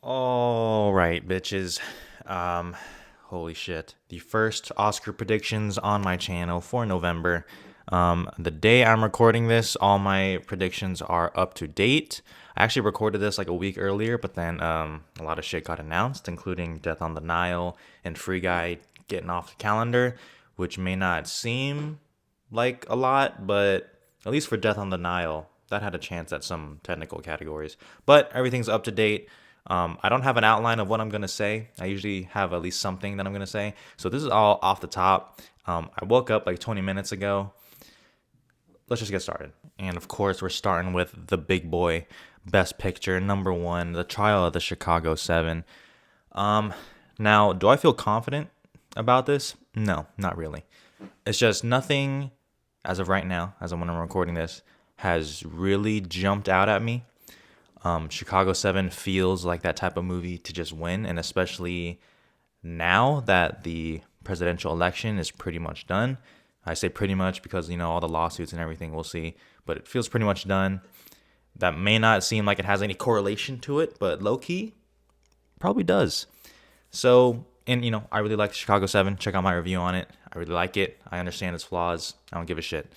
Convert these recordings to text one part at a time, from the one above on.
All right, bitches. Um, Holy shit. The first Oscar predictions on my channel for November. The day I'm recording this, all my predictions are up to date. I actually recorded this like a week earlier, but then a lot of shit got announced, including Death on the Nile and Free Guy getting off the calendar, which may not seem like a lot, but at least for Death on the Nile, that had a chance at some technical categories. But everything's up to date. I don't have an outline of what I'm gonna say. I usually have at least something that I'm gonna say. So this is all off the top. I woke up like 20 minutes ago. Let's just get started. And of course, we're starting with the big boy, Best Picture, number one, The Trial of the Chicago Seven. Now, do I feel confident about this? No, not really. It's just nothing as of right now, as of when I'm recording this, has really jumped out at me. Chicago 7 feels like that type of movie to just win, and especially now that the presidential election is pretty much done. I say pretty much because, all the lawsuits and everything, we'll see, but it feels pretty much done. That may not seem like it has any correlation to it, but low key, probably does. So, and I really like Chicago 7. Check out my review on it. I really like it. I understand its flaws. I don't give a shit.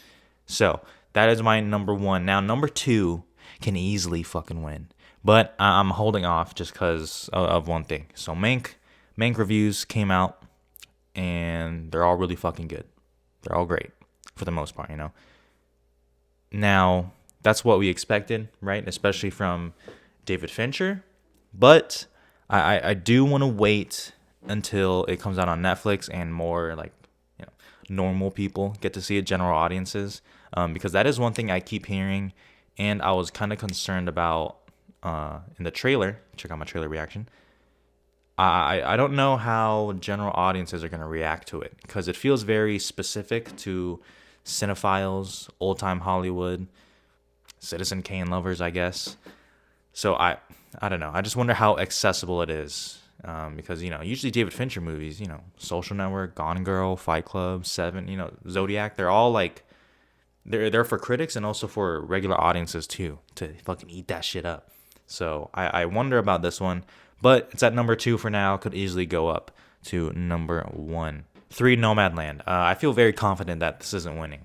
So, that is my number one. Now, number two can easily fucking win. But I'm holding off just because of one thing. So, Mank reviews came out, and they're all really fucking good. They're all great for the most part, Now, that's what we expected, right? Especially from David Fincher. But I do want to wait until it comes out on Netflix and more like normal people get to see it, general audiences, because that is one thing I keep hearing, and I was kind of concerned about in the trailer. Check out my trailer reaction. I don't know how general audiences are going to react to it because it feels very specific to cinephiles, old time Hollywood, Citizen Kane lovers, I guess. So I don't know. I just wonder how accessible it is. Because usually David Fincher movies, Social Network, Gone Girl, Fight Club, Seven, Zodiac, they're all like they're for critics and also for regular audiences too to fucking eat that shit up. So I wonder about this one, but it's at number two for now. Could easily go up to number one. Three, Nomadland. I feel very confident that this isn't winning.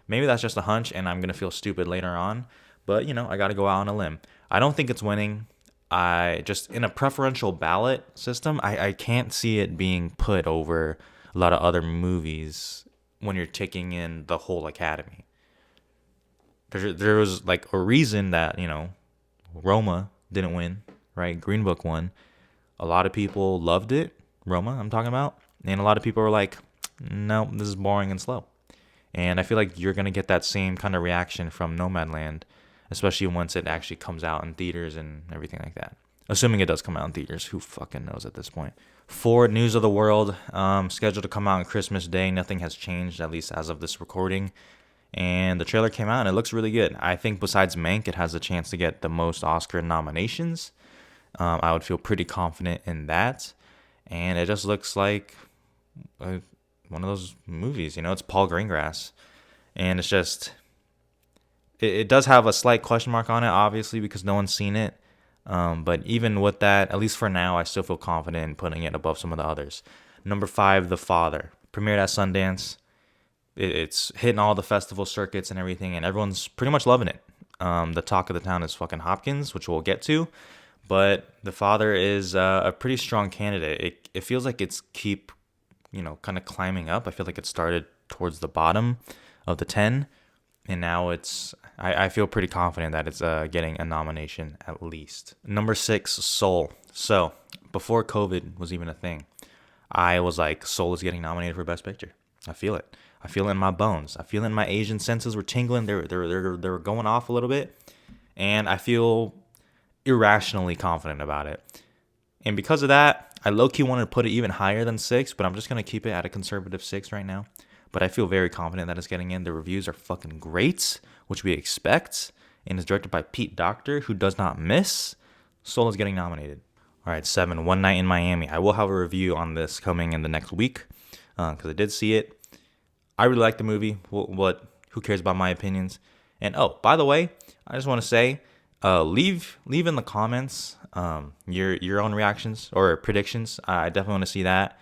Maybe that's just a hunch, and I'm gonna feel stupid later on. But I got to go out on a limb. I don't think it's winning. I just, in a preferential ballot system, I can't see it being put over a lot of other movies when you're taking in the whole Academy. There was like a reason that Roma didn't win, right? Green Book won. A lot of people loved it. Roma, I'm talking about, and a lot of people were like, "No, this is boring and slow." And I feel like you're gonna get that same kind of reaction from Nomadland, especially once it actually comes out in theaters and everything like that. Assuming it does come out in theaters, who fucking knows at this point. For News of the World, scheduled to come out on Christmas Day. Nothing has changed, at least as of this recording. And the trailer came out and it looks really good. I think besides Mank, it has a chance to get the most Oscar nominations. I would feel pretty confident in that. And it just looks like one of those movies, it's Paul Greengrass. And it's just, it does have a slight question mark on it, obviously, because no one's seen it. But even with that, at least for now, I still feel confident in putting it above some of the others. Number five, The Father. Premiered at Sundance. It's hitting all the festival circuits and everything, and everyone's pretty much loving it. The talk of the town is fucking Hopkins, which we'll get to. But The Father is a pretty strong candidate. It feels like it's keep, kind of climbing up. I feel like it started towards the bottom of the 10. And now I feel pretty confident that it's getting a nomination at least. Number six, Soul. So, before COVID was even a thing, I was like, Soul is getting nominated for Best Picture. I feel it. I feel it in my bones. I feel it in my Asian senses were tingling. They were going off a little bit. And I feel irrationally confident about it. And because of that, I low-key wanted to put it even higher than 6, but I'm just going to keep it at a conservative 6 right now. But I feel very confident that it's getting in. The reviews are fucking great, which we expect. And it's directed by Pete Docter, who does not miss. Soul is getting nominated. All right, 7, One Night in Miami. I will have a review on this coming in the next week because I did see it. I really like the movie. Who cares about my opinions? And, oh, by the way, I just want to say, Leave in the comments your own reactions or predictions. I definitely want to see that.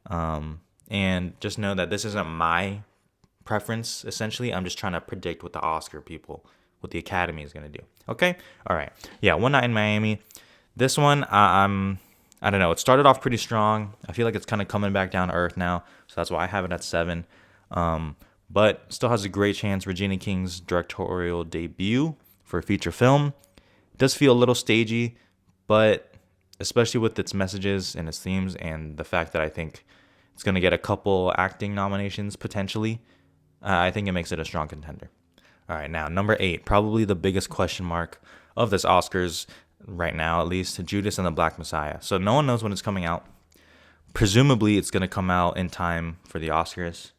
And just know that this isn't my preference. Essentially, I'm just trying to predict what the Oscar people, what the Academy is gonna do. Okay, all right, yeah, One Night in Miami. This one, I don't know. It started off pretty strong. I feel like it's kind of coming back down to earth now, so that's why I have it at 7. But still has a great chance. Regina King's directorial debut for a feature film. It does feel a little stagey, but especially with its messages and its themes and the fact that I think it's going to get a couple acting nominations potentially, I think it makes it a strong contender. All right, now number 8, probably the biggest question mark of this Oscars right now, at least, Judas and the Black Messiah. So no one knows when it's coming out. Presumably, it's going to come out in time for the Oscars.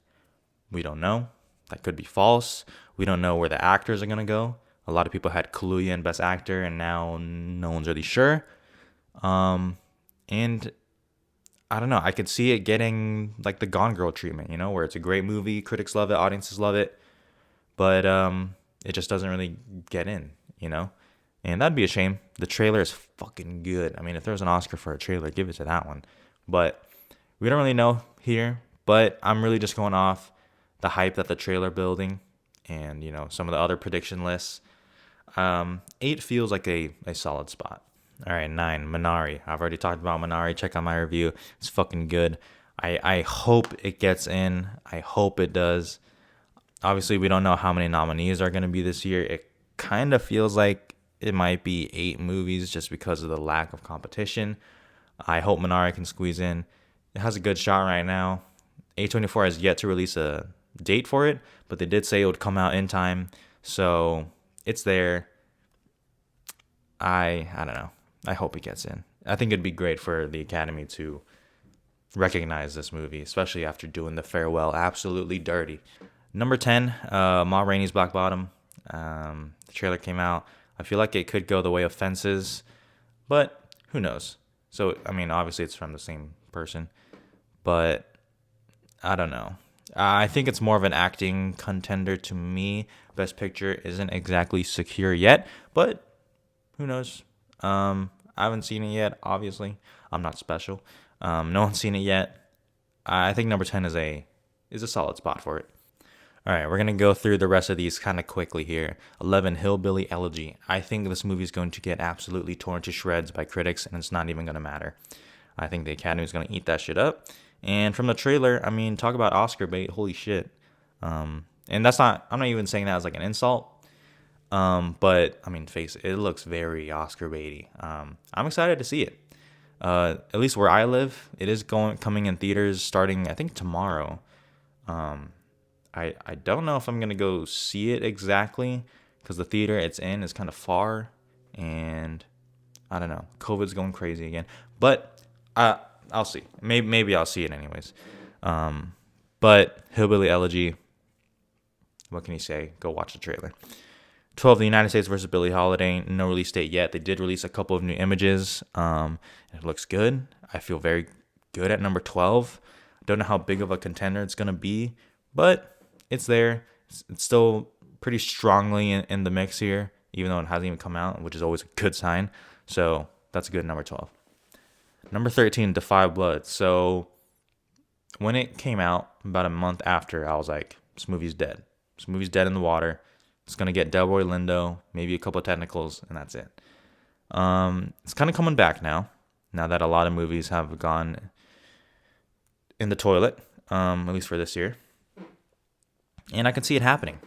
We don't know. That could be false. We don't know where the actors are going to go. A lot of people had Kaluuya in Best Actor, and now no one's really sure. And I don't know. I could see it getting like the Gone Girl treatment, where it's a great movie, critics love it, audiences love it, but it just doesn't really get in. And that'd be a shame. The trailer is fucking good. I mean, if there's an Oscar for a trailer, give it to that one. But we don't really know here. But I'm really just going off the hype that the trailer building and, some of the other prediction lists. 8 feels like a solid spot. All right, 9, Minari. I've already talked about Minari. Check out my review. It's fucking good. I hope it gets in. I hope it does. Obviously, we don't know how many nominees are going to be this year. It kind of feels like it might be 8 movies just because of the lack of competition. I hope Minari can squeeze in. It has a good shot right now. A24 has yet to release a date for it, but they did say it would come out in time. So it's there. I don't know. I hope it gets in. I think it'd be great for the Academy to recognize this movie, especially after doing The Farewell absolutely dirty. Number 10, Ma Rainey's Black Bottom. The trailer came out. I feel like it could go the way of Fences, but who knows? So, I mean, obviously it's from the same person, but I don't know. I think it's more of an acting contender to me. Best Picture isn't exactly secure yet, but who knows? I haven't seen it yet, obviously. I'm not special. No one's seen it yet. I think number 10 is a solid spot for it. All right, we're going to go through the rest of these kind of quickly here. 11, Hillbilly Elegy. I think this movie is going to get absolutely torn to shreds by critics, and it's not even going to matter. I think the Academy is going to eat that shit up. And from the trailer, I mean, talk about Oscar bait. Holy shit. And I'm not even saying that as like an insult. But, I mean, face it looks very Oscar baity. I'm excited to see it. At least where I live, it is coming in theaters starting, I think, tomorrow. I don't know if I'm gonna go see it exactly because the theater it's in is kind of far, and I don't know. COVID's going crazy again, but I'll see. Maybe I'll see it anyways. But Hillbilly Elegy. What can you say? Go watch the trailer. 12, The United States versus Billie Holiday. No release date yet. They did release a couple of new images. It looks good. I feel very good at number 12. Don't know how big of a contender it's gonna be, but it's there. It's still pretty strongly in the mix here, even though it hasn't even come out, which is always a good sign. So that's a good number 12. Number 13, Defy Blood. So when it came out about a month after, I was like, this movie's dead. This movie's dead in the water. It's going to get Delroy Lindo, maybe a couple of technicals, and that's it. It's kind of coming back now that a lot of movies have gone in the toilet, at least for this year. And I can see it happening.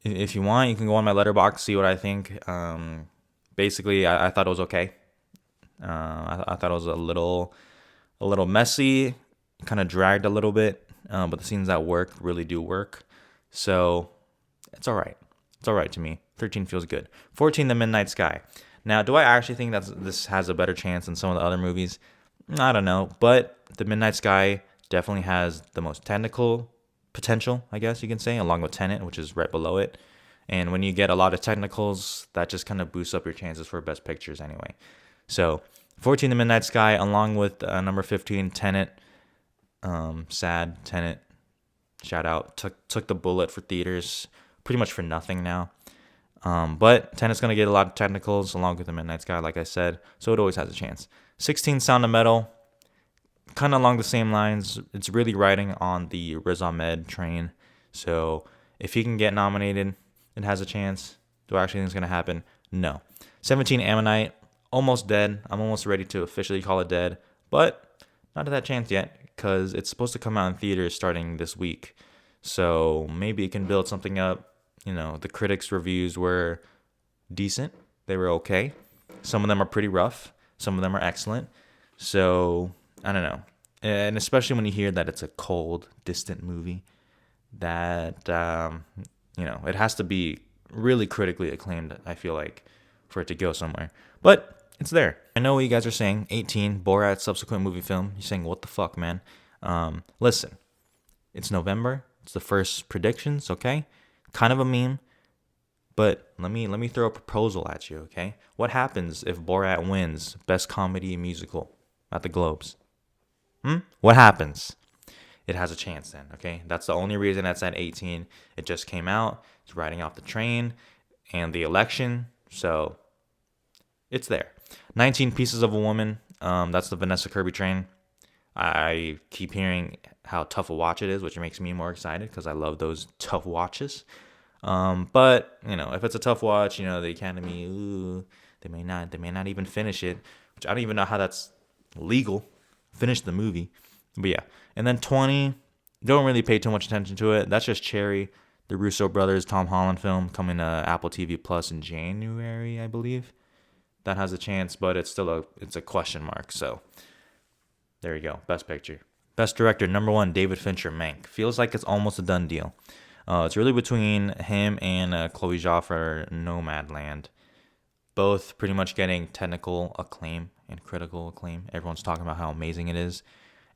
If you want, you can go on my Letterboxd, see what I think. Basically, I thought it was okay. I thought it was a little messy, kind of dragged a little bit, but the scenes that work really do work. So it's all right. It's all right to me. 13 feels good. 14, The Midnight Sky. Now, do I actually think that this has a better chance than some of the other movies? I don't know, but The Midnight Sky definitely has the most technical potential, I guess you can say, along with Tenet, which is right below it. And when you get a lot of technicals, that just kind of boosts up your chances for Best Pictures anyway. So 14, The Midnight Sky, along with number 15, Tenet. Sad Tenet. Shout out. Took the bullet for theaters pretty much for nothing now. But Tenet's going to get a lot of technicals along with The Midnight Sky, like I said, so it always has a chance. 16, Sound of Metal, kind of along the same lines. It's really riding on the Riz Ahmed train. So if he can get nominated, it has a chance. Do I actually think it's going to happen? No. 17, Ammonite, almost dead. I'm almost ready to officially call it dead, but not at that chance yet because it's supposed to come out in theaters starting this week. So maybe it can build something up. The critics' reviews were decent. They were okay. Some of them are pretty rough. Some of them are excellent. So I don't know. And especially when you hear that it's a cold, distant movie, that it has to be really critically acclaimed. I feel like for it to go somewhere, but it's there. I know what you guys are saying. 18, Borat's subsequent movie film. You're saying what the fuck, man? Listen, it's November. It's the first predictions. Okay, kind of a meme. But let me throw a proposal at you, okay? What happens if Borat wins Best Comedy Musical at the Globes? What happens? It has a chance then, okay? That's the only reason that's at 18. It just came out. It's riding off the train and the election, so it's there. 19 Pieces of a Woman. That's the Vanessa Kirby train. I keep hearing how tough a watch it is, which makes me more excited because I love those tough watches. But if it's a tough watch, the Academy, they may not even finish it, which I don't even know how that's legal. Finish the movie, but yeah. And then 20, don't really pay too much attention to it. That's just Cherry, the Russo brothers, Tom Holland film coming to Apple TV Plus in January, I believe. That has a chance, but it's still a question mark. So there you go. Best Picture, Best Director, number 1, David Fincher, Mank. Feels like it's almost a done deal. It's really between him and Chloe Zhao for Nomadland. Both pretty much getting technical acclaim and critical acclaim. Everyone's talking about how amazing it is.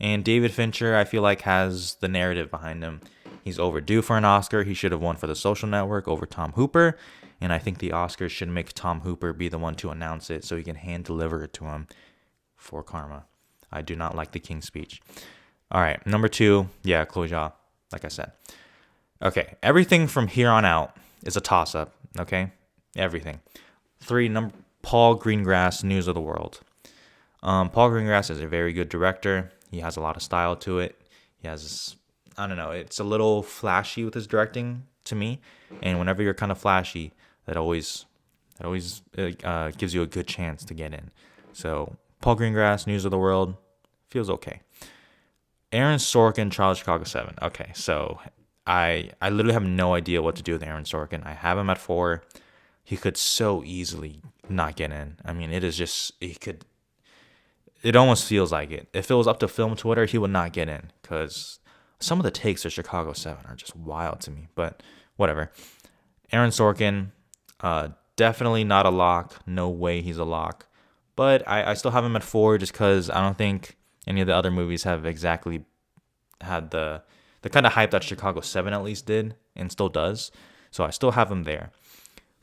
And David Fincher, I feel like, has the narrative behind him. He's overdue for an Oscar. He should have won for The Social Network over Tom Hooper. And I think the Oscars should make Tom Hooper be the one to announce it so he can hand deliver it to him for karma. I do not like the King's Speech. All right, number 2, yeah, Chloe Zhao, like I said. Okay, everything from here on out is a toss-up, okay? Everything. 3, Paul Greengrass, News of the World. Paul Greengrass is a very good director. He has a lot of style to it. He has, I don't know, it's a little flashy with his directing to me. And whenever you're kind of flashy, that always gives you a good chance to get in. So Paul Greengrass, News of the World, feels okay. Aaron Sorkin, Child of Chicago 7. Okay, so I literally have no idea what to do with Aaron Sorkin. I have him at 4. He could so easily not get in. I mean, it almost feels like it. If it was up to film Twitter, he would not get in because some of the takes of Chicago 7 are just wild to me, but whatever. Aaron Sorkin, definitely not a lock. No way he's a lock. But I still have him at 4 just because I don't think any of the other movies have exactly had the kind of hype that Chicago 7 at least did and still does. So I still have him there.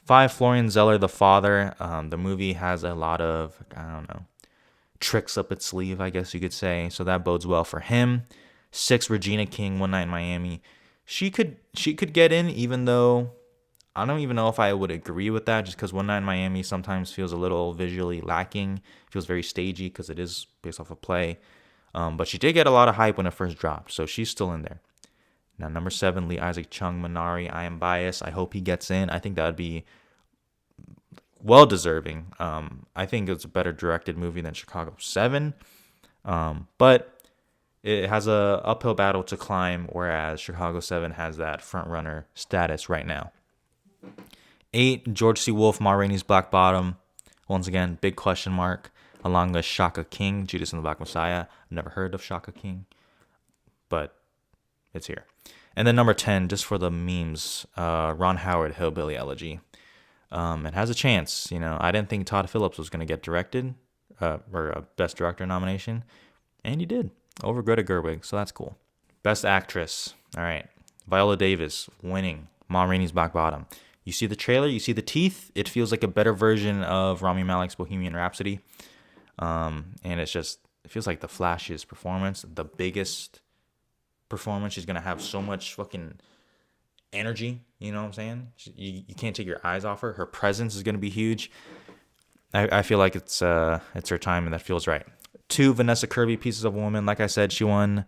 5, Florian Zeller, The Father. The movie has a lot of, I don't know, tricks up its sleeve, I guess you could say. So that bodes well for him. 6, Regina King, One Night in Miami. She could get in, even though I don't even know if I would agree with that, just because One Night in Miami sometimes feels a little visually lacking. Feels very stagey because it is based off a play. But she did get a lot of hype when it first dropped, so she's still in there. Now, number 7, Lee Isaac Chung, Minari. I Am Biased. I hope he gets in. I think that would be well deserving. I think it's a better directed movie than Chicago 7. But it has a uphill battle to climb, whereas Chicago 7 has that front runner status right now. 8, George C. Wolfe, Ma Rainey's Black Bottom. Once again, big question mark. Along with Shaka King, Judas and the Black Messiah. I've never heard of Shaka King, but it's here. And then number 10, just for the memes, Ron Howard, Hillbilly Elegy. It has a chance. I didn't think Todd Phillips was going to get directed or a Best Director nomination, and he did over Greta Gerwig, so that's cool. Best Actress. All right, Viola Davis winning Ma Rainey's Black Bottom. You see the trailer, you see the teeth. It feels like a better version of Rami Malek's Bohemian Rhapsody, and it feels like the flashiest performance, the biggest performance. She's gonna have so much fucking energy. You know what I'm saying? You can't take your eyes off her. Her presence is going to be huge. I feel like it's her time, and that feels right. Two Vanessa Kirby pieces of woman. Like I said, she won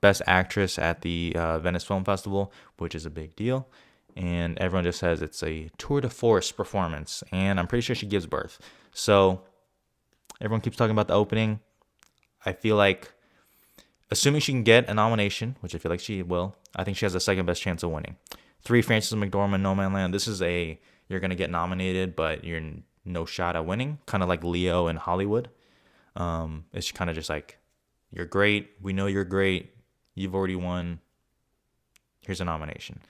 Best Actress at the Venice Film Festival, which is a big deal. And everyone just says it's a tour de force performance, and I'm pretty sure she gives birth. So everyone keeps talking about the opening. I feel like, assuming she can get a nomination, which I feel like she will, I think she has the second best chance of winning. Three, Frances McDormand, No Man Land. This is you're going to get nominated, but you're no shot at winning. Kind of like Leo in Hollywood. It's kind of just like, you're great. We know you're great. You've already won. Here's a nomination.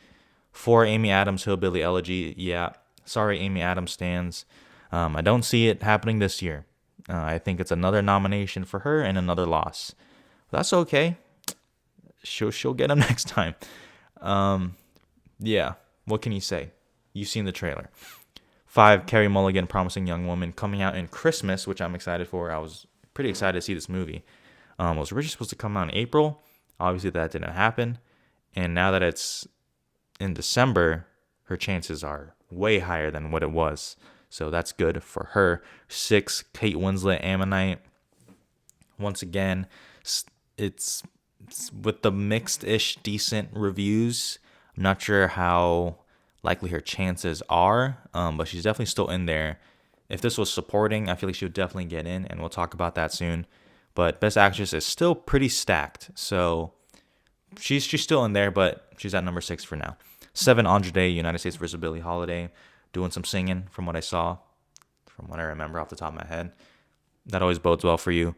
Four, Amy Adams, Hillbilly Elegy. Yeah, sorry, Amy Adams stands. I don't see it happening this year. I think it's another nomination for her and another loss. That's okay. She'll get them next time. Yeah, what can you say? You've seen the trailer. Five, Carey Mulligan, Promising Young Woman, coming out in Christmas, which I'm excited for. I was pretty excited to see this movie. It was originally supposed to come out in April. Obviously, that didn't happen. And now that it's in December, her chances are way higher than what it was. So that's good for her. Six, Kate Winslet, Ammonite. Once again, it's with the mixed-ish decent reviews. I'm not sure how likely her chances are, but she's definitely still in there. If this was supporting, I feel like she would definitely get in, and we'll talk about that soon. But Best Actress is still pretty stacked, so she's still in there, but she's at number 6 for now. 7, Andra Day, United States vs. Billie Holiday, doing some singing from what I saw, from what I remember off the top of my head. That always bodes well for you.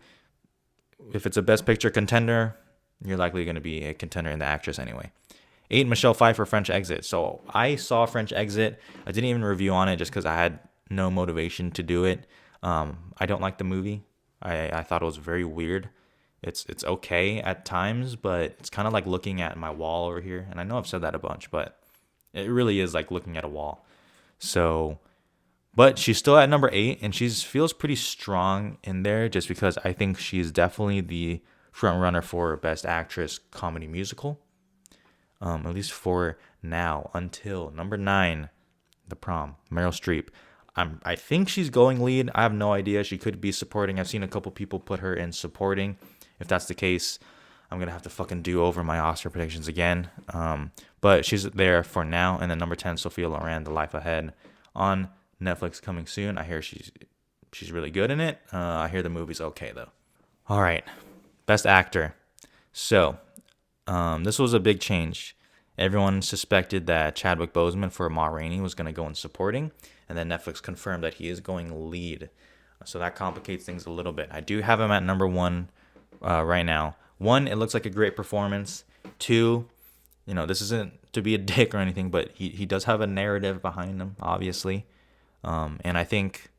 If it's a Best Picture contender, you're likely going to be a contender in the actress anyway. 8, Michelle Pfeiffer, French Exit. So I saw French Exit. I didn't even review on it just because I had no motivation to do it. I don't like the movie. I thought it was very weird. It's okay at times, but it's kind of like looking at my wall over here. And I know I've said that a bunch, but it really is like looking at a wall. So, but she's still at number 8, and she feels pretty strong in there just because I think she's definitely the front runner for Best Actress Comedy Musical. At least for now, until number 9, The Prom, Meryl Streep. I think she's going lead. I have no idea. She could be supporting. I've seen a couple people put her in supporting. If that's the case, I'm going to have to fucking do over my Oscar predictions again. But she's there for now. And then number 10, Sophia Loren, The Life Ahead, on Netflix, coming soon. I hear she's really good in it. I hear the movie's okay, though. All right. Best Actor. So, this was a big change. Everyone suspected that Chadwick Boseman for Ma Rainey was going to go in supporting, and then Netflix confirmed that he is going lead. So that complicates things a little bit. I do have him at number 1 right now. 1, it looks like a great performance. 2, this isn't to be a dick or anything, but he does have a narrative behind him, obviously. And I think,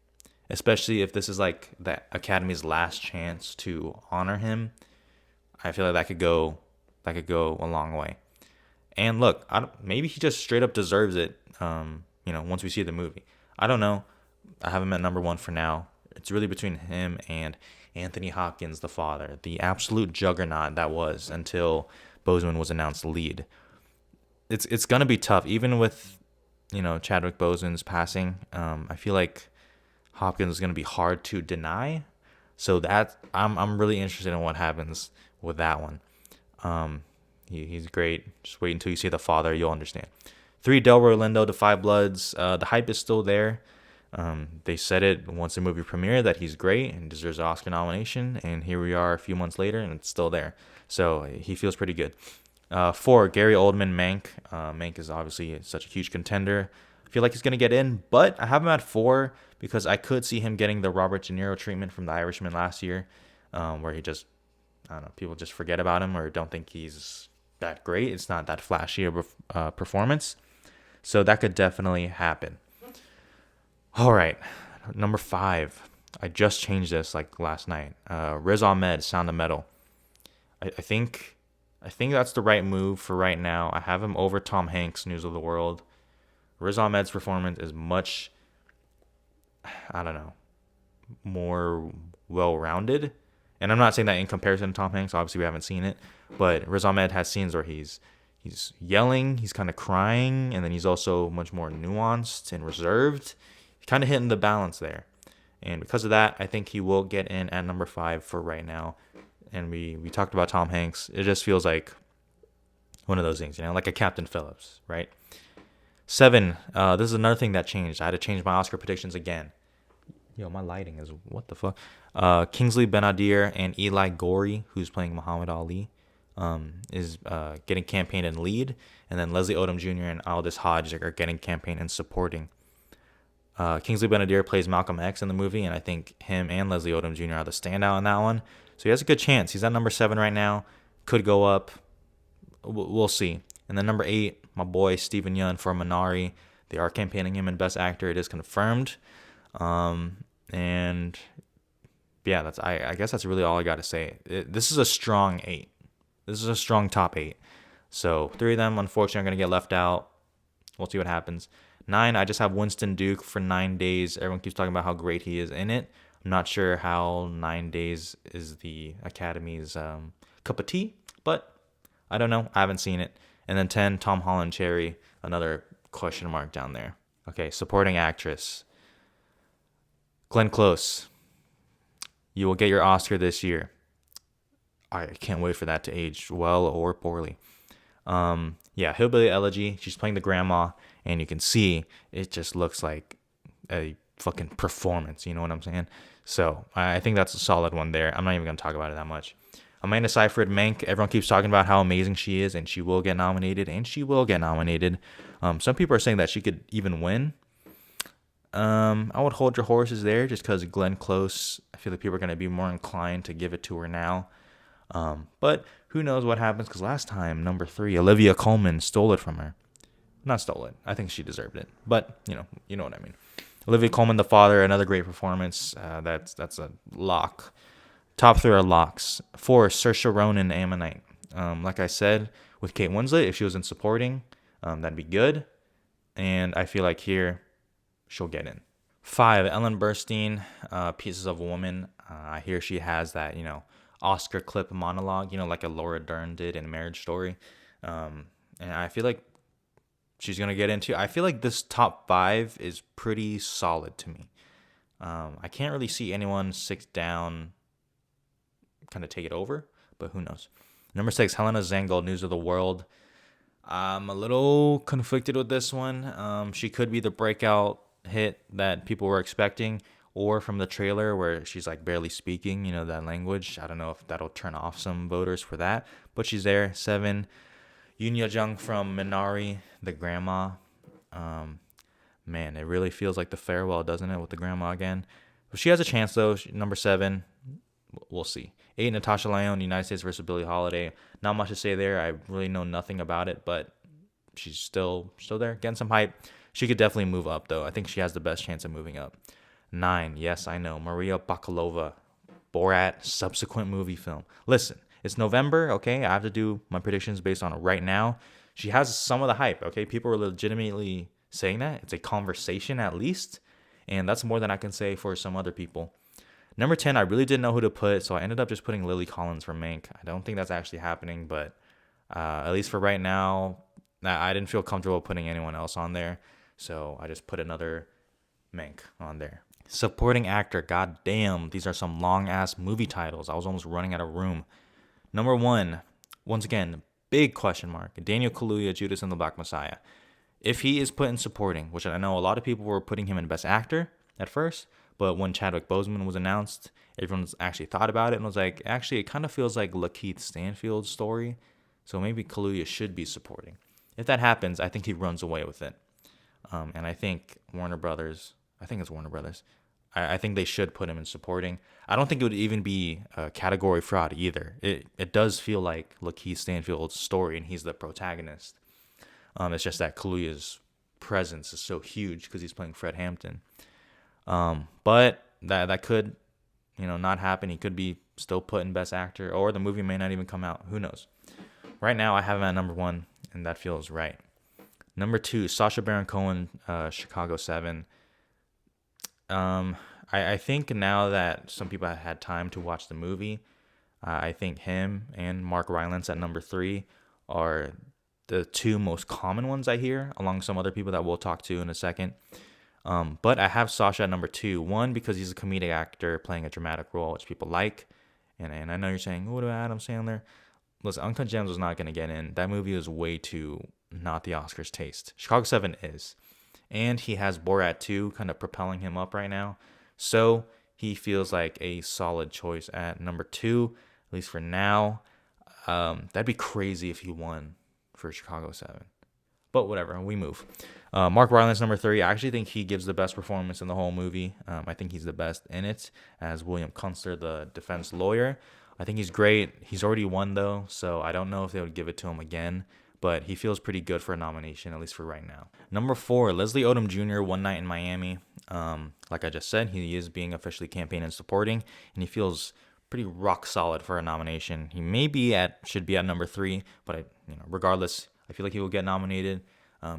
especially if this is like the Academy's last chance to honor him, I feel like that could go a long way. And look, maybe he just straight up deserves it. Once we see the movie, I don't know. I have him at number 1 for now. It's really between him and Anthony Hopkins, the father, the absolute juggernaut that was until Boseman was announced lead. It's gonna be tough, even with Chadwick Boseman's passing. I feel like Hopkins is gonna be hard to deny. So that I'm really interested in what happens with that one. He's great. Just wait until you see The Father, you'll understand. 3, Delroy Lindo, The Five Bloods. The hype is still there. They said it once the movie premiered that he's great and deserves an Oscar nomination, and here we are a few months later, and it's still there. So he feels pretty good. 4, Gary Oldman, Mank. Mank is obviously such a huge contender. I feel like he's going to get in, but I have him at 4 because I could see him getting the Robert De Niro treatment from The Irishman last year, where he just, I don't know, people just forget about him or don't think he's that great. It's not that flashy of a performance. So that could definitely happen. All right, number 5. I just changed this like last night. Riz Ahmed, Sound of Metal. I think that's the right move for right now. I have him over Tom Hanks, News of the World. Riz Ahmed's performance is much, I don't know, more well-rounded. And I'm not saying that in comparison to Tom Hanks. Obviously, we haven't seen it. But Riz Ahmed has scenes where he's He's yelling, he's kind of crying, and then he's also much more nuanced and reserved. He's kind of hitting the balance there. And because of that, I think he will get in at number 5 for right now. And we talked about Tom Hanks. It just feels like one of those things, like a Captain Phillips, right? 7, this is another thing that changed. I had to change my Oscar predictions again. Yo, my lighting is, what the fuck? Kingsley Ben-Adir and Eli Gorey, who's playing Muhammad Ali, is getting campaign and lead. And then Leslie Odom Jr. and Aldous Hodge are getting campaign and supporting. Kingsley Ben-Adir plays Malcolm X in the movie, and I think him and Leslie Odom Jr. are the standout in that one. So he has a good chance. He's at number 7 right now. Could go up. We'll see. And then number 8, my boy Stephen Yeun for Minari. They are campaigning him in Best Actor. It is confirmed. And yeah, I guess that's really all I got to say. This is a strong 8. This is a strong top 8. So 3 of them, unfortunately, are going to get left out. We'll see what happens. 9, I just have Winston Duke for 9 Days. Everyone keeps talking about how great he is in it. I'm not sure how 9 Days is the Academy's cup of tea, but I don't know. I haven't seen it. And then 10, Tom Holland Cherry, another question mark down there. Okay, supporting actress. Glenn Close. You will get your Oscar this year. I can't wait for that to age well or poorly. Yeah, Hillbilly Elegy. She's playing the grandma, and you can see it just looks like a fucking performance. You know what I'm saying? So I think that's a solid one there. I'm not even going to talk about it that much. Amanda Seyfried, Mank. Everyone keeps talking about how amazing she is, and she will get nominated, Some people are saying that she could even win. I would hold your horses there just because Glenn Close, I feel like people are going to be more inclined to give it to her now. But who knows what happens, because last time, number 3, Olivia Colman stole it from her. Not stole it. I think she deserved it. But, you know what I mean. Olivia Colman, The Father, another great performance. That's a lock. Top 3 are locks. 4, Saoirse Ronan, Ammonite. Like I said, with Kate Winslet, if she was in supporting, that'd be good. And I feel like here, she'll get in. 5, Ellen Burstyn, Pieces of a Woman. I hear she has that, Oscar clip monologue, like a Laura Dern did in Marriage Story. And I feel like she's going to get into. I feel like this top 5 is pretty solid to me. I can't really see anyone 6 down kind of take it over, but who knows. Number 6, Helena Zengel, News of the World. I'm a little conflicted with this one. She could be the breakout hit that people were expecting, or from the trailer where she's like barely speaking, that language. I don't know if that'll turn off some voters for that, but she's there. 7, Yoon Yo-jung from Minari, the grandma. Man, it really feels like The Farewell, doesn't it, with the grandma again? But she has a chance though. Number 7, we'll see. 8, Natasha Lyonne, United States versus Billie Holiday. Not much to say there. I really know nothing about it, but she's still there, getting some hype. She could definitely move up though. I think she has the best chance of moving up. 9, yes, I know, Maria Bakalova, Borat subsequent movie film. Listen, it's November, okay? I have to do my predictions based on it right now. She has some of the hype, okay? People are legitimately saying that. It's a conversation at least, and that's more than I can say for some other people. Number 10, I really didn't know who to put, so I ended up just putting Lily Collins for Mank. I don't think that's actually happening, but at least for right now, I didn't feel comfortable putting anyone else on there, so I just put another Mank on there. Supporting actor, goddamn, these are some long-ass movie titles. I was almost running out of room. Number 1, once again, big question mark, Daniel Kaluuya, Judas and the Black Messiah. If he is put in supporting, which I know a lot of people were putting him in Best Actor at first, but when Chadwick Boseman was announced, everyone's actually thought about it and was like, actually, it kind of feels like Lakeith Stanfield's story, so maybe Kaluuya should be supporting. If that happens, I think he runs away with it. And I think Warner Brothers, I think they should put him in supporting. I don't think it would even be a category fraud either. It does feel like Lakeith Stanfield's story, and he's the protagonist. It's just that Kaluuya's presence is so huge because he's playing Fred Hampton. But that could, not happen. He could be still put in Best Actor, or the movie may not even come out. Who knows? Right now, I have him at number 1, and that feels right. Number 2, Sacha Baron Cohen, Chicago 7. I think now that some people have had time to watch the movie, I think him and Mark Rylance at number 3 are the two most common ones I hear, along some other people that we'll talk to in a second. But I have Sasha at number 2. One, because he's a comedic actor playing a dramatic role, which people like. And I know you're saying, what about Adam Sandler? Listen, Uncut Gems was not going to get in. That movie was way too not the Oscars taste. Chicago 7 is. And he has Borat 2 kind of propelling him up right now. So he feels like a solid choice at number 2, at least for now. That'd be crazy if he won for Chicago 7. But whatever, we move. Mark Rylance, number 3. I actually think he gives the best performance in the whole movie. I think he's the best in it as William Kunstler, the defense lawyer. I think he's great. He's already won, though, so I don't know if they would give it to him again. But he feels pretty good for a nomination, at least for right now. Number 4, Leslie Odom Jr., One Night in Miami. Like I just said, he is being officially campaign and supporting, and he feels pretty rock solid for a nomination. He should be at number 3, but regardless, I feel like he will get nominated.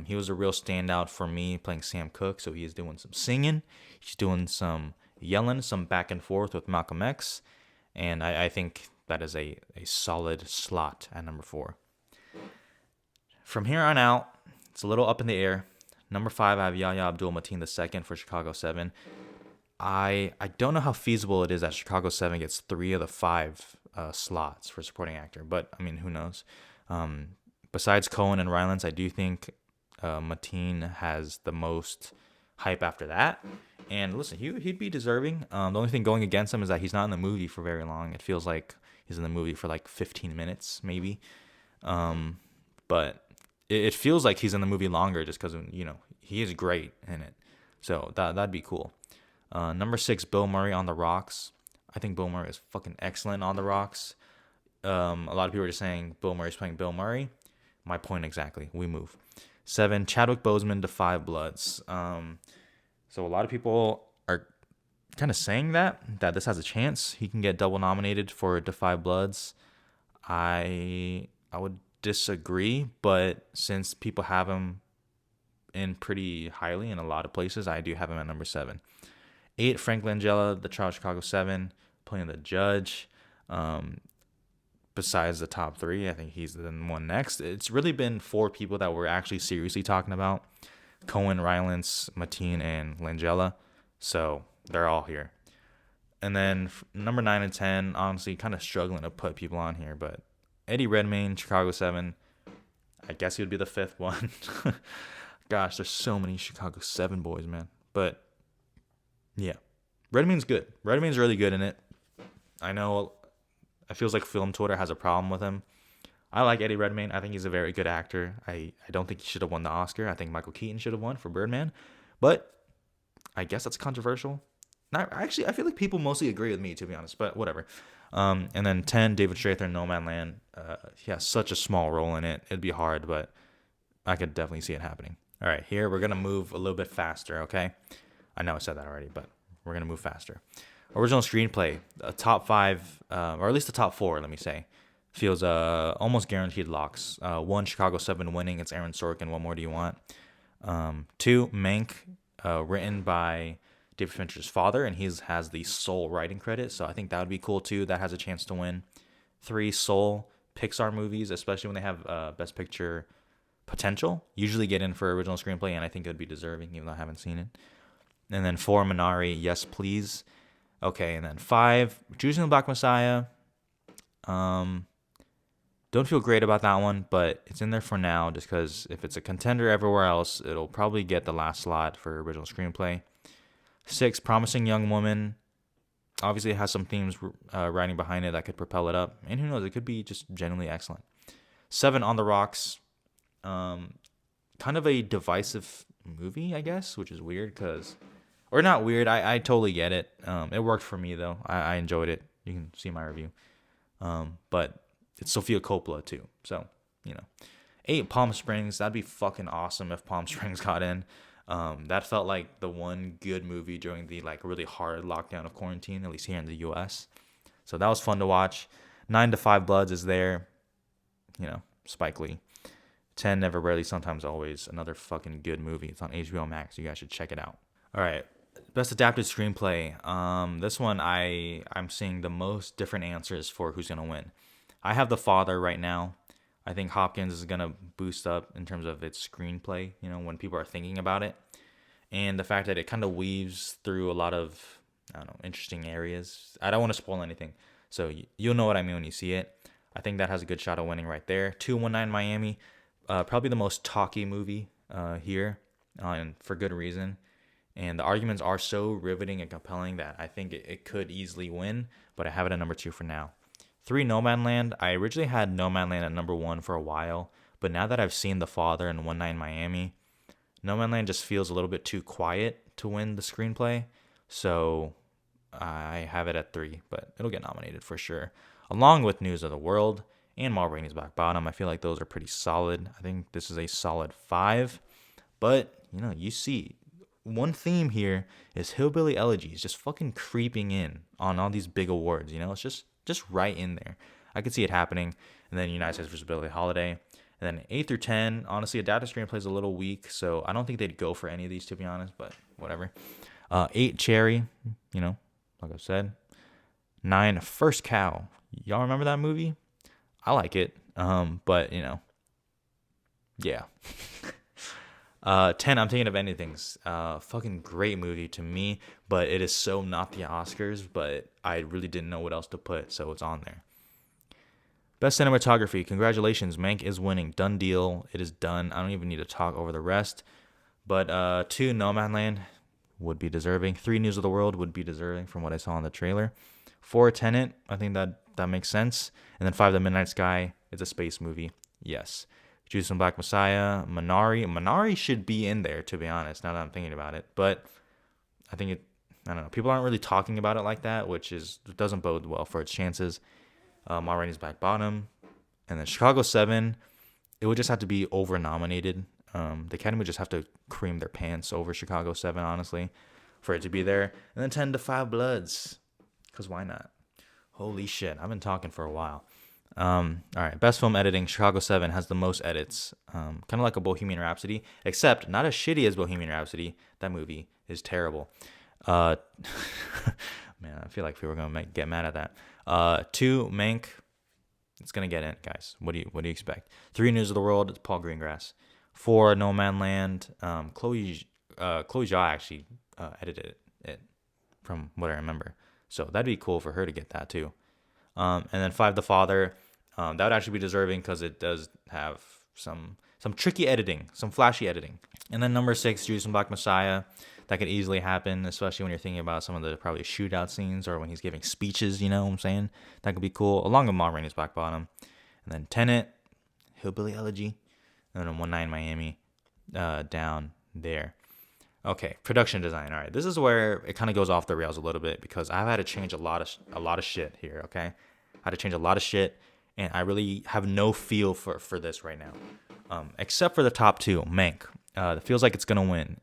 He was a real standout for me playing Sam Cooke, so he is doing some singing. He's doing some yelling, some back and forth with Malcolm X, and I think that is a solid slot at number 4. From here on out, it's a little up in the air. Number 5, I have Yahya Abdul-Mateen II for Chicago 7. I don't know how feasible it is that Chicago 7 gets 3 of the 5 slots for supporting actor, but I mean, who knows? Besides Cohen and Rylance, I do think Mateen has the most hype after that. And listen, he'd be deserving. The only thing going against him is that he's not in the movie for very long. It feels like he's in the movie for like 15 minutes, maybe. But it feels like he's in the movie longer just because, he is great in it. So that'd be cool. Number 6, Bill Murray on The Rocks. I think Bill Murray is fucking excellent on The Rocks. A lot of people are just saying Bill Murray's playing Bill Murray. My point exactly. We move. 7, Chadwick Boseman, Da 5 Bloods. So a lot of people are kind of saying that this has a chance. He can get double nominated for Da 5 Bloods. I would disagree, but since people have him in pretty highly in a lot of places, I do have him at number 7. 8, Frank Langella, The Trial of Chicago 7, playing the judge. Besides the top 3, I think he's the one next. It's really been 4 people that we're actually seriously talking about. Cohen, Rylance, Mateen, and Langella. So they're all here. And then number 9 and 10, honestly, kind of struggling to put people on here, but Eddie Redmayne, Chicago 7. I guess he would be the 5th one. Gosh, there's so many Chicago 7 boys, man. But yeah, Redmayne's good. Redmayne's really good in it. I know it feels like film Twitter has a problem with him. I like Eddie Redmayne. I think he's a very good actor. I don't think he should have won the Oscar. I think Michael Keaton should have won for Birdman. But I guess that's controversial. I feel like people mostly agree with me, to be honest, but whatever. And then 10, David Strathairn, No Man Land. He has such a small role in it. It'd be hard, but I could definitely see it happening. All right, here we're going to move a little bit faster, okay? I know I said that already, but we're going to move faster. Original screenplay, top 5, or at least the top 4, let me say, feels almost guaranteed locks. 1, Chicago 7 winning. It's Aaron Sorkin. What more do you want? 2, Mank, written by David Fincher's father, and he has the sole writing credit, so I think that would be cool too. That has a chance to win. 3, Soul. Pixar movies, especially when they have Best Picture potential, usually get in for original screenplay, and I think it would be deserving, even though I haven't seen it. And then 4, Minari, Yes Please. Okay, and then 5, Choosing the Black Messiah. Don't feel great about that one, but it's in there for now, just because if it's a contender everywhere else, it'll probably get the last slot for original screenplay. 6, Promising Young Woman. Obviously, it has some themes writing behind it that could propel it up. And who knows, it could be just genuinely excellent. 7, On the Rocks. Kind of a divisive movie, I guess, which is weird because... Or not weird, I totally get it. It worked for me, though. I enjoyed it. You can see my review. But it's Sofia Coppola, too. So, 8, Palm Springs. That'd be fucking awesome if Palm Springs got in. That felt like the one good movie during the really hard lockdown of quarantine, at least here in the U.S. So that was fun to watch. 9 to 5 Bloods is there. Spike Lee. 10, Never, Rarely, Sometimes, Always. Another fucking good movie. It's on HBO Max. You guys should check it out. All right. Best Adapted Screenplay. This one I'm seeing the most different answers for who's going to win. I have The Father right now. I think Hopkins is gonna boost up in terms of its screenplay. When people are thinking about it, and the fact that it kind of weaves through a lot of, I don't know, interesting areas. I don't want to spoil anything, so you'll know what I mean when you see it. I think that has a good shot of winning right there. 219 Miami, probably the most talky movie here, and for good reason. And the arguments are so riveting and compelling that I think it could easily win, but I have it at number 2 for now. 3, Nomadland. I originally had Nomadland at number 1 for a while, but now that I've seen The Father and 19 Miami, Nomadland just feels a little bit too quiet to win the screenplay. So I have it at 3, but it'll get nominated for sure. Along with News of the World and Ma Rainey's Black Bottom. I feel like those are pretty solid. I think this is a solid 5. But, you see, one theme here is Hillbilly Elegies just fucking creeping in on all these big awards. It's just right in there. I could see it happening. And then United States vs. Billie Holiday. And then 8 through 10, honestly, adapted screenplay is a little weak, so I don't think they'd go for any of these, to be honest, but whatever. 8, Cherry, like I said. 9, First Cow. Y'all remember that movie? I like it, but, yeah. 10, I'm Thinking of Anything's fucking great movie to me, but it is so not the Oscars, but I really didn't know what else to put, so it's on there. Best Cinematography. Congratulations. Mank is winning. Done deal. It is done. I don't even need to talk over the rest. But 2, Nomadland would be deserving. 3, News of the World would be deserving from what I saw in the trailer. 4, Tenet. I think that makes sense. And then 5, The Midnight Sky. It's a space movie. Yes. Judas and Black Messiah. Minari should be in there, to be honest, now that I'm thinking about it. But I think I don't know. People aren't really talking about it like that, which doesn't bode well for its chances. Ma Rainey's Black Bottom, and then Chicago 7. It would just have to be over nominated. The Academy would just have to cream their pants over Chicago 7, honestly, for it to be there. And then 10 to 5 Bloods, because why not? Holy shit, I've been talking for a while. All right, best film editing. Chicago 7 has the most edits, kind of like a Bohemian Rhapsody, except not as shitty as Bohemian Rhapsody. That movie is terrible. Man, I feel like people are gonna get mad at that. 2, Mank. It's gonna get in, guys. What do you expect? 3, News of the World. It's Paul Greengrass. 4, Nomadland. Chloe Zhao actually edited it, from what I remember. So that'd be cool for her to get that too. And then 5, The Father. That would actually be deserving because it does have some tricky editing, some flashy editing. And then number 6, Judas and Black Messiah. That could easily happen, especially when you're thinking about some of the probably shootout scenes or when he's giving speeches, you know what I'm saying? That could be cool, along with Ma Rainey's Black Bottom. And then Tenet, Hillbilly Elegy, and then 19 Miami down there. Okay, production design. All right, this is where it kind of goes off the rails a little bit because I've had to change a lot of shit here, okay? I had to change a lot of shit, and I really have no feel for this right now, except for the top 2, Mank. It feels like it's going to win.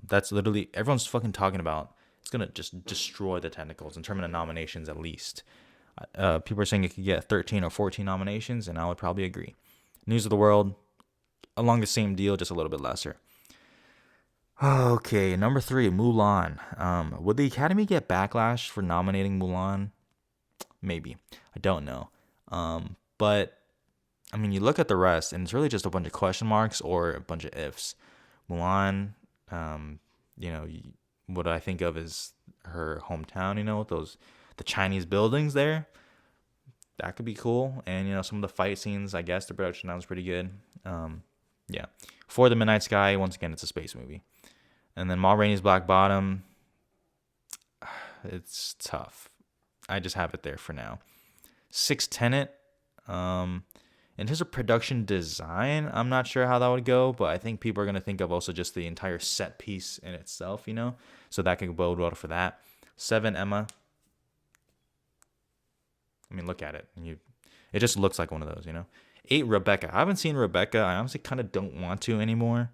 That's literally everyone's fucking talking about. It's gonna just destroy the technicals in terms of nominations at least. People are saying it could get 13 or 14 nominations, and I would probably agree. News of the World, along the same deal, just a little bit lesser. Okay, number 3, Mulan. Would the Academy get backlash for nominating Mulan? Maybe. I don't know. But I mean, you look at the rest, and it's really just a bunch of question marks or a bunch of ifs. Mulan, what I think of is her hometown, the Chinese buildings there. That could be cool. And, some of the fight scenes, I guess the production was pretty good. Yeah. For the Midnight Sky, once again, it's a space movie. And then Ma Rainey's Black Bottom, it's tough. I just have it there for now. 6, Tenet. In terms of production design, I'm not sure how that would go, but I think people are going to think of also just the entire set piece in itself, So that could bode well for that. 7, Emma. I mean, look at it. It just looks like one of those, 8, Rebecca. I haven't seen Rebecca. I honestly kind of don't want to anymore.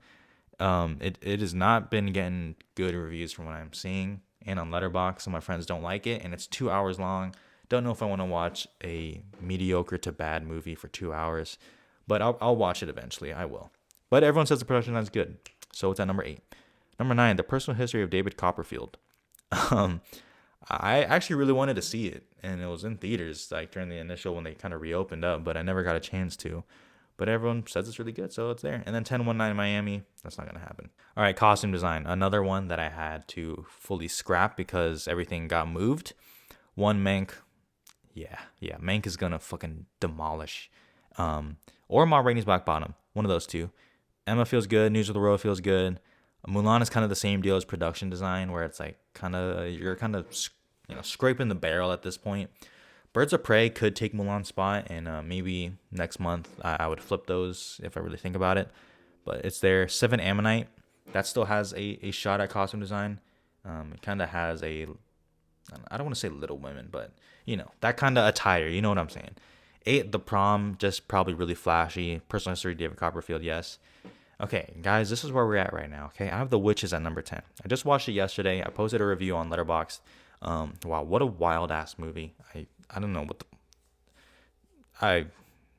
It has not been getting good reviews from what I'm seeing. And on Letterboxd, some of my friends don't like it. And it's 2 hours long. Don't know if I want to watch a mediocre to bad movie for 2 hours, but I'll watch it eventually. I will. But everyone says the production design is good, so it's at number 8. Number 9, The Personal History of David Copperfield. I actually really wanted to see it, and it was in theaters like during the initial when they kind of reopened up, but I never got a chance to. But everyone says it's really good, so it's there. And then 1019 Miami, that's not gonna happen. All right, costume design, another one that I had to fully scrap because everything got moved. One Mank, yeah, Mank is gonna fucking demolish. Or Ma Rainey's Black Bottom, one of those two. Emma feels good. News of the World feels good. Mulan is kind of the same deal as production design, where it's like you're kind of scraping the barrel at this point. Birds of Prey could take Mulan's spot, and maybe next month I would flip those if I really think about it. But it's there. Seven Ammonite, that still has a shot at costume design. It kind of has a, I don't want to say Little Women, but that kind of attire. You know what I'm saying? Eight, The Prom, just probably really flashy. Personal history, David Copperfield, yes. Okay, guys, this is where we're at right now. Okay, I have The Witches at number 10. I just watched it yesterday. I posted a review on Letterboxd. Wow, what a wild ass movie. I don't know what the I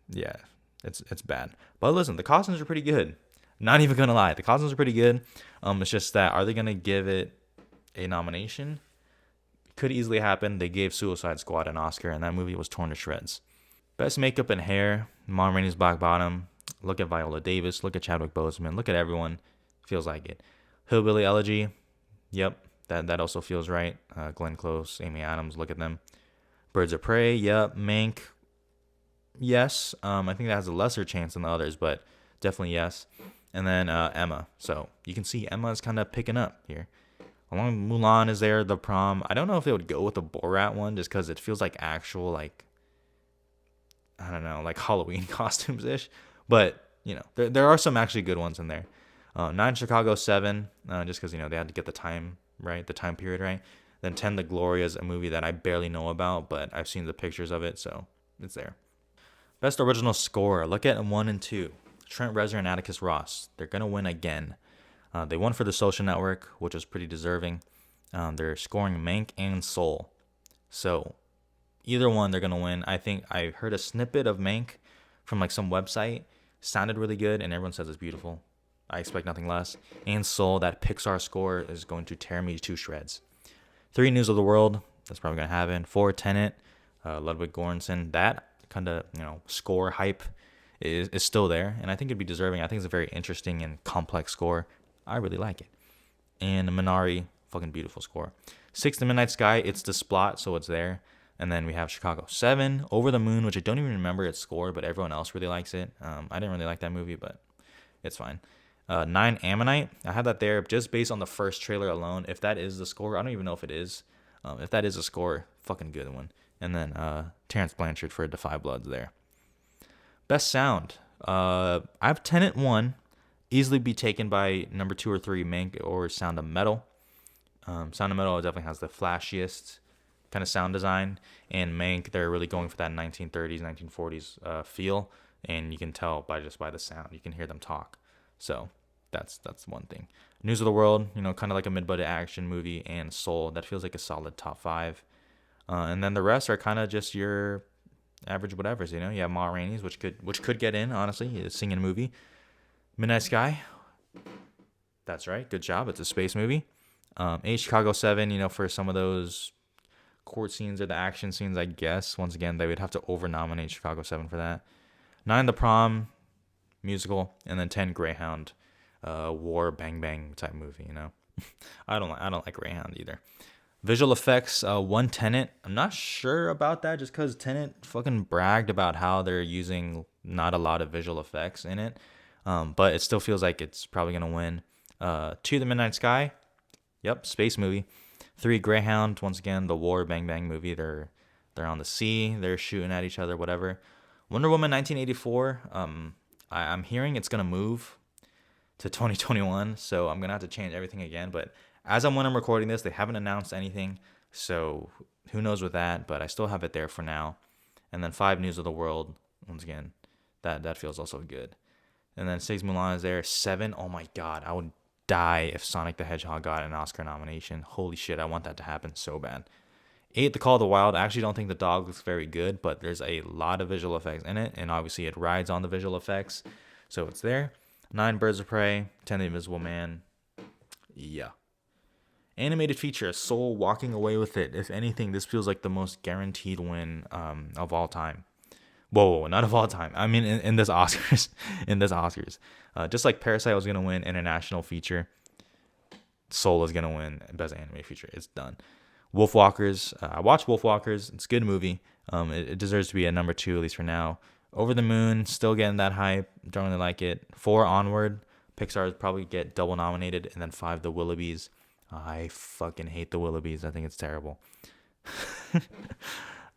yeah, it's bad. But listen, the costumes are pretty good. Not even gonna lie, the costumes are pretty good. It's just that are they gonna give it a nomination? Could easily happen. They gave Suicide Squad an Oscar, and that movie was torn to shreds. Best makeup and hair, Mom Rainey's Black Bottom. Look at Viola Davis. Look at Chadwick Boseman. Look at everyone. Feels like it. Hillbilly Elegy. Yep, that also feels right. Glenn Close, Amy Adams. Look at them. Birds of Prey. Yep. Mank. Yes. I think that has a lesser chance than the others, but definitely yes. And then Emma. So you can see Emma is kind of picking up here. Along Mulan is there. The Prom. I don't know if they would go with the Borat one just because it feels like actual like I don't know, like Halloween costumes ish. But there are some actually good ones in there. Nine Chicago 7, just because they had to get the time right, the time period right. Then 10 The Glorias, a movie that I barely know about, but I've seen the pictures of it, so it's there. Best original score. Look at 1 and 2. Trent Reznor and Atticus Ross. They're gonna win again. They won for The Social Network, which was pretty deserving. They're scoring Mank and Soul, so either one they're gonna win. I think I heard a snippet of Mank from like some website. Sounded really good, and everyone says it's beautiful. I expect nothing less. And Soul, that Pixar score is going to tear me to shreds. 3 News of the World, that's probably gonna happen. 4 Tenet, Ludwig Göransson, that kind of score hype is still there, and I think it'd be deserving. I think it's a very interesting and complex score. I really like it. And Minari, fucking beautiful score. 6 The Midnight Sky, it's the Splot, so it's there. And then we have Chicago 7, Over the Moon, which I don't even remember its score, but everyone else really likes it. I didn't really like that movie, but it's fine. 9 Ammonite, I had that there just based on the first trailer alone. If that is the score, I don't even know if it is. If that is a score, fucking good one. And then Terrence Blanchard for Defy Bloods there. Best sound, I have Tenet 1, easily be taken by number 2 or 3, Mank or Sound of Metal. Sound of Metal definitely has the flashiest kind of sound design, and Mank, they're really going for that 1930s 1940s feel, and you can tell by the sound. You can hear them talk, so that's one thing. News of the World, kind of like a mid-budget action movie, and Soul, that feels like a solid top 5. And then the rest are kind of just your average whatevers. You have Ma Rainey's, which could get in, honestly, singing movie. Midnight Sky, that's right, good job, it's a space movie. 8 Chicago 7, for some of those court scenes or the action scenes, I guess. Once again, they would have to over-nominate Chicago 7 for that. 9 The Prom, musical. And then 10 Greyhound, war bang bang type movie, I don't like Greyhound either. Visual effects, 1 Tenet. I'm not sure about that just because Tenet fucking bragged about how they're using not a lot of visual effects in it. But it still feels like it's probably going to win. 2 The Midnight Sky. Yep, space movie. 3 Greyhound, once again, the war bang bang movie. They're on the sea, they're shooting at each other, whatever. Wonder Woman 1984. I'm hearing it's gonna move to 2021, so I'm gonna have to change everything again. But as when I'm recording this, they haven't announced anything, so who knows with that? But I still have it there for now. And then 5 News of the World. Once again, that feels also good. And then 6 Mulan is there. 7. Oh my God, I would die if Sonic the Hedgehog got an Oscar nomination. Holy shit, I want that to happen so bad. 8 The Call of the Wild. I actually don't think the dog looks very good, but there's a lot of visual effects in it, and obviously it rides on the visual effects, so it's there. 9 Birds of Prey. 10 The Invisible Man. Yeah. Animated feature, Soul walking away with it. If anything, this feels like the most guaranteed win of all time. Whoa, not of all time. I mean, in this Oscars, in this Oscars, just like Parasite was gonna win international feature, Soul is gonna win best animated feature. It's done. Wolfwalkers. I watched Wolfwalkers. It's a good movie. It deserves to be at number 2 at least for now. Over the Moon, still getting that hype. Don't really like it. 4 onward. Pixar probably get double nominated, and then 5 The Willoughbys. I fucking hate The Willoughbys. I think it's terrible.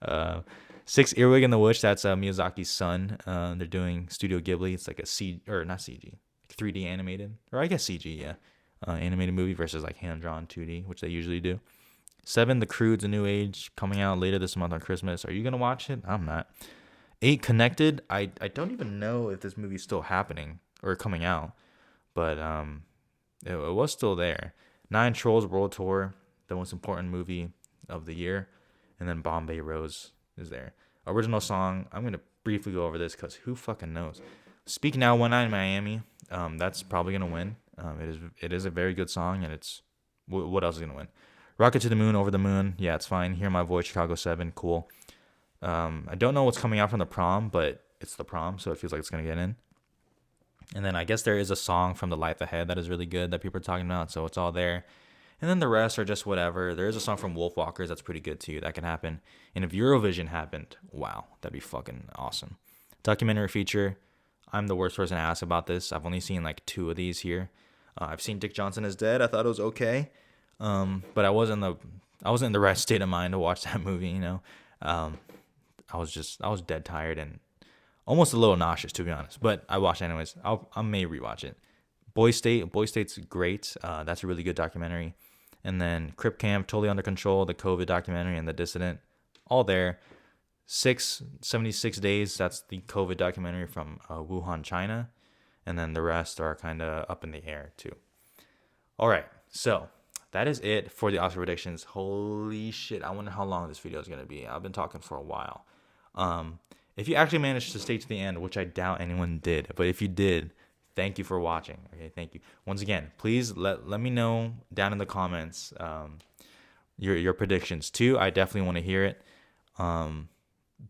uh, 6 Earwig and the Witch. That's Miyazaki's son. They're doing Studio Ghibli. It's like a C or not CG, 3D animated, or I guess CG. Yeah, animated movie versus like hand drawn 2D, which they usually do. 7 The Croods: A New Age coming out later this month on Christmas. Are you gonna watch it? I'm not. 8 Connected. I don't even know if this movie's still happening or coming out, but it was still there. 9 Trolls World Tour, the most important movie of the year, and then Bombay Rose is there. Original song. I'm gonna briefly go over this because who fucking knows. Speak Now, One Night in Miami. That's probably gonna win. It is a very good song, and it's what else is gonna win? Rocket to the Moon, Over the Moon. Yeah, it's fine. Hear My Voice, Chicago 7. Cool. I don't know what's coming out from the prom, but it's the prom, so it feels like it's gonna get in. And then I guess there is a song from The Life Ahead that is really good that people are talking about, so it's all there. And then the rest are just whatever. There is a song from Wolfwalkers that's pretty good too. That can happen. And if Eurovision happened, wow, that'd be fucking awesome. Documentary feature. I'm the worst person to ask about this. I've only seen like 2 of these here. I've seen Dick Johnson Is Dead. I thought it was okay, but I wasn't in the right state of mind to watch that movie. I was dead tired and almost a little nauseous, to be honest. But I watched it anyways. I may rewatch it. Boy State's great. That's a really good documentary. And then Crip Camp, Totally Under Control, the COVID documentary, and The Dissident, all there. 76 Days, that's the COVID documentary from Wuhan, China. And then the rest are kind of up in the air too. All right, so that is it for the Oscar predictions. Holy shit, I wonder how long this video is going to be. I've been talking for a while. If you actually managed to stay to the end, which I doubt anyone did, but if you did, thank you for watching. Okay, thank you. Once again, please let me know down in the comments your predictions too. I definitely want to hear it.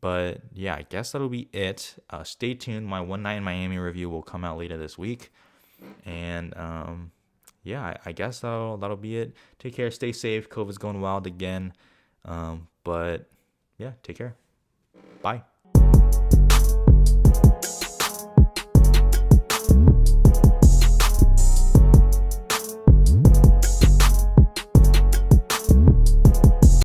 But yeah, I guess that'll be it. Stay tuned. My One Night in Miami review will come out later this week. And yeah, I guess that'll be it. Take care. Stay safe. COVID's going wild again. But yeah, take care. Bye.